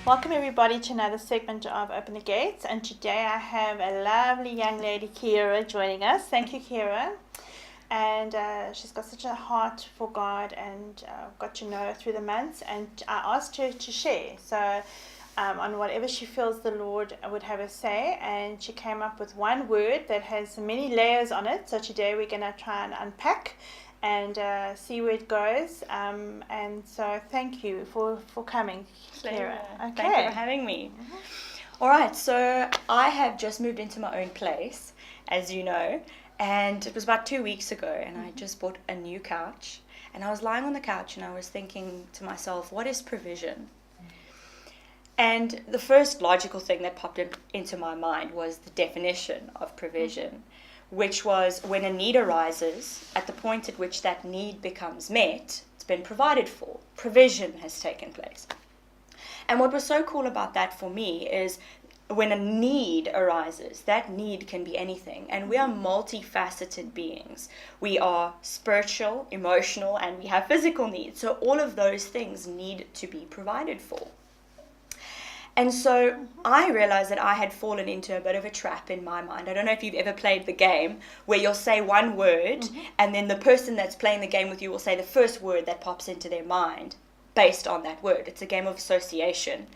Welcome everybody to another segment of Open the Gates, and today I have a lovely young lady, Kheara, joining us. Thank you, Kheara. And she's got such a heart for God, and got to know her through the months, and I asked her to share on whatever she feels the Lord would have her say, and she came up with one word that has many layers on it. So today we're going to try and unpack and see where it goes. And so thank you for coming, Kheara. Okay. Thank you for having me. Mm-hmm. All right, so I have just moved into my own place, as you know, and it was about 2 weeks ago, and I just bought a new couch, and I was lying on the couch and I was thinking to myself, what is provision? And the first logical thing that popped into my mind was the definition of provision, which was when a need arises, at the point at which that need becomes met, it's been provided for. Provision has taken place. And what was so cool about that for me is when a need arises, that need can be anything. And we are multifaceted beings. We are spiritual, emotional, and we have physical needs. So all of those things need to be provided for. And so I realized that I had fallen into a bit of a trap in my mind. I don't know if you've ever played the game where you'll say one word and then the person that's playing the game with you will say the first word that pops into their mind based on that word. It's a game of association.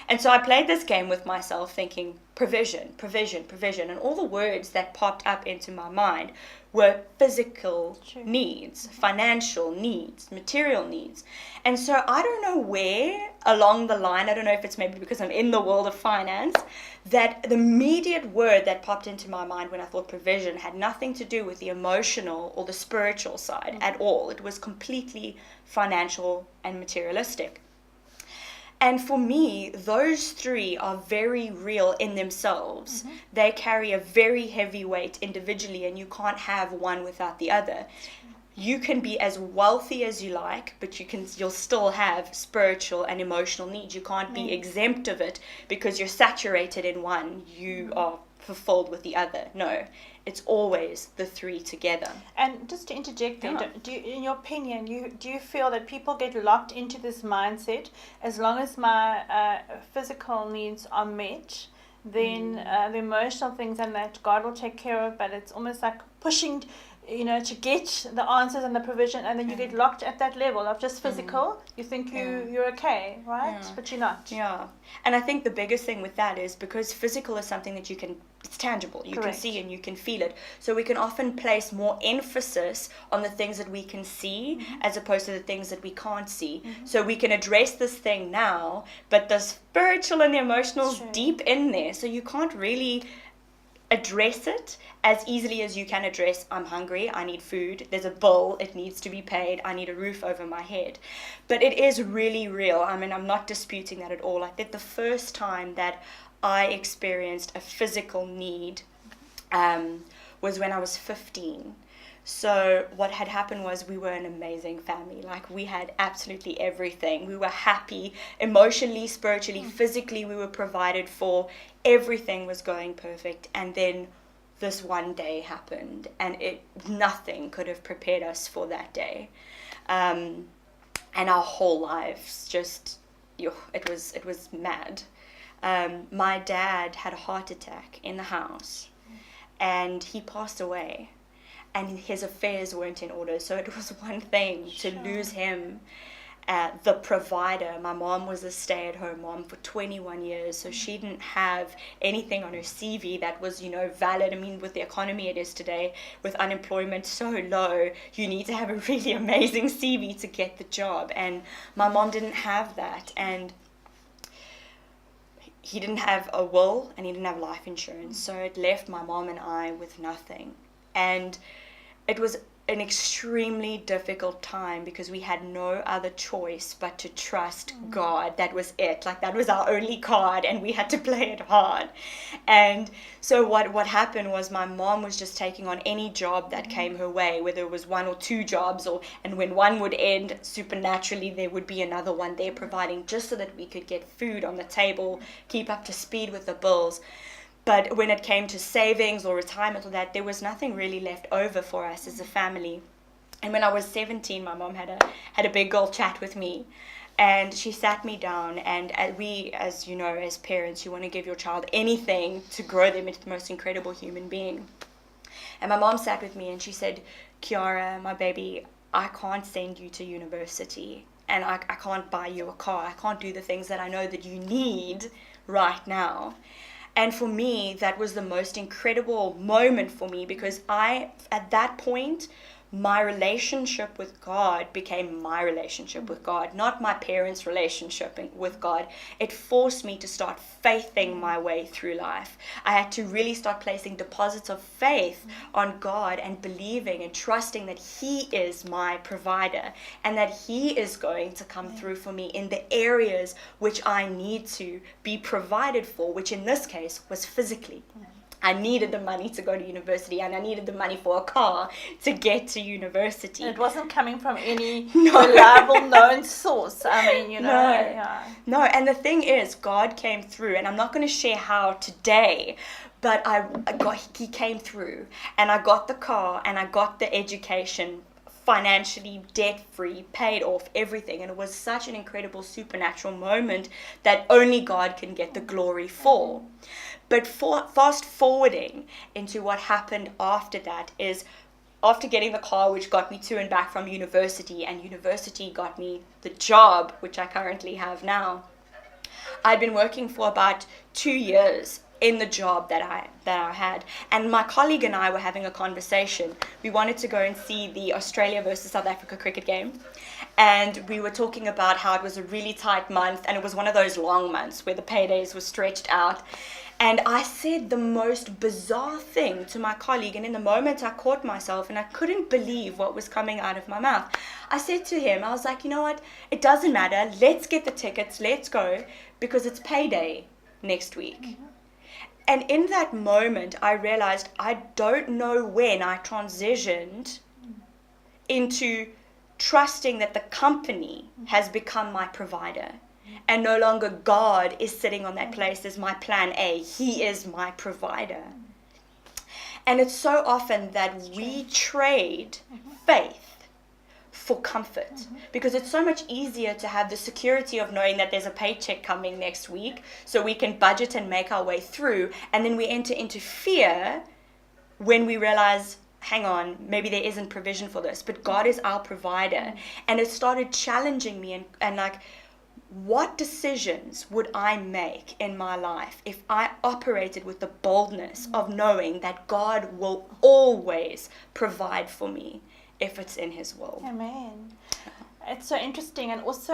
And so I played this game with myself thinking provision, provision, provision. And all the words that popped up into my mind were physical needs, financial needs, material needs. And so I don't know where along the line, I don't know if it's maybe because I'm in the world of finance, that the immediate word that popped into my mind when I thought provision had nothing to do with the emotional or the spiritual side at all. It was completely financial and materialistic. And for me, those three are very real in themselves. They carry a very heavy weight individually, and you can't have one without the other. You can be as wealthy as you like, but you'll still have spiritual and emotional needs. You can't be exempt of it because you're saturated in one. You are fulfilled with the other. No, it's always the three together. And just to interject there, in your opinion, do you feel that people get locked into this mindset, as long as my physical needs are met, then the emotional things and that God will take care of, but it's almost like pushing to get the answers and the provision, and then you get locked at that level of just physical. You think you're okay, right? Yeah. But you're not. Yeah. And I think the biggest thing with that is because physical is something that it's tangible. You can see and you can feel it. So we can often place more emphasis on the things that we can see as opposed to the things that we can't see. So we can address this thing now, but the spiritual and the emotional is deep in there. So you can't really address it as easily as you can address, I'm hungry, I need food, there's a bill, it needs to be paid, I need a roof over my head. But it is really real. I mean, I'm not disputing that at all. I think the first time that I experienced a physical need was when I was 15. So what had happened was we were an amazing family. Like, we had absolutely everything. We were happy, emotionally, spiritually, physically, we were provided for. Everything was going perfect. And then this one day happened, and nothing could have prepared us for that day. And our whole lives just, it was mad. My dad had a heart attack in the house, and he passed away. And his affairs weren't in order. So it was one thing to lose him, the provider. My mom was a stay-at-home mom for 21 years, so she didn't have anything on her CV that was, valid. I mean, with the economy it is today, with unemployment so low, you need to have a really amazing CV to get the job. And my mom didn't have that. And he didn't have a will, and he didn't have life insurance. So it left my mom and I with nothing. And it was an extremely difficult time because we had no other choice but to trust God. That was it. Like, that was our only card, and we had to play it hard. And so what happened was my mom was just taking on any job that came her way, whether it was one or two jobs, and when one would end, supernaturally there would be another one there providing, just so that we could get food on the table, keep up to speed with the bills. But when it came to savings or retirement or that, there was nothing really left over for us as a family. And when I was 17, my mom had a big girl chat with me And she sat me down, and we, as you know, as parents, you want to give your child anything to grow them into the most incredible human being. And my mom sat with me and she said, Kheara, my baby, I can't send you to university, and I can't buy you a car. I can't do the things that I know that you need right now. And for me, that was the most incredible moment for me, because at that point, my relationship with God became my relationship with God, not my parents' relationship with God. It forced me to start faithing my way through life. I had to really start placing deposits of faith on God and believing and trusting that He is my provider and that He is going to come through for me in the areas which I need to be provided for, which in this case was physically. I needed the money to go to university, and I needed the money for a car to get to university. And it wasn't coming from any reliable, known source. I mean, you know. No, and the thing is, God came through, and I'm not going to share how today, but He came through, and I got the car, and I got the education, financially debt-free, paid off, everything. And it was such an incredible supernatural moment that only God can get the glory for. But fast forwarding into what happened after that is, after getting the car, which got me to and back from university, and university got me the job, which I currently have now, I'd been working for about 2 years in the job that I had. And my colleague and I were having a conversation. We wanted to go and see the Australia versus South Africa cricket game. And we were talking about how it was a really tight month, and it was one of those long months where the paydays were stretched out. And I said the most bizarre thing to my colleague, and in the moment I caught myself and I couldn't believe what was coming out of my mouth. I said to him, I was like, you know what, it doesn't matter, let's get the tickets, let's go, because it's payday next week. Mm-hmm. And in that moment, I realized I don't know when I transitioned into trusting that the company has become my provider. And no longer God is sitting on that place as my plan A. He is my provider. And it's so often that we trade faith for comfort, because it's so much easier to have the security of knowing that there's a paycheck coming next week so we can budget and make our way through, and then we enter into fear when we realize, hang on, maybe there isn't provision for this, but God is our provider. And it started challenging me and like, what decisions would I make in my life if I operated with the boldness of knowing that God will always provide for me if it's in His will? Amen. It's so interesting. And also,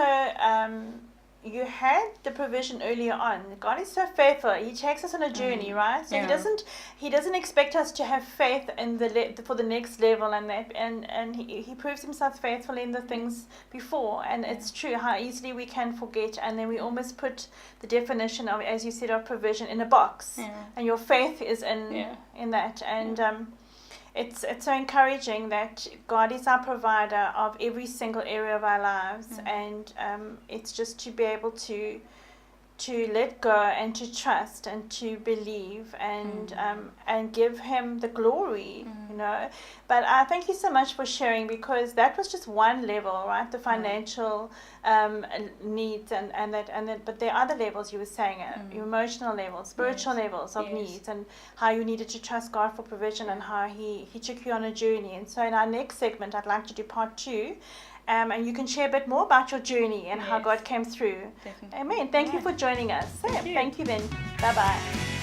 you had the provision earlier on. God is so faithful. He takes us on a journey, right? So He doesn't expect us to have faith in for the next level, and he proves Himself faithful in the things before. And it's true how easily we can forget, and then we almost put the definition of, as you said, of provision in a box, and your faith is in that. And it's so encouraging that God is our provider of every single area of our lives, and it's just to be able to let go and to trust and to believe and give Him the glory, you know. But thank you so much for sharing, because that was just one level, right? The financial needs and that, but there are other levels you were saying, emotional levels, spiritual levels of needs, and how you needed to trust God for provision, and how He took you on a journey. And so in our next segment, I'd like to do part 2. And you can share a bit more about your journey and how God came through. Definitely. Amen. Thank you for joining us. Thank you then. Bye-bye.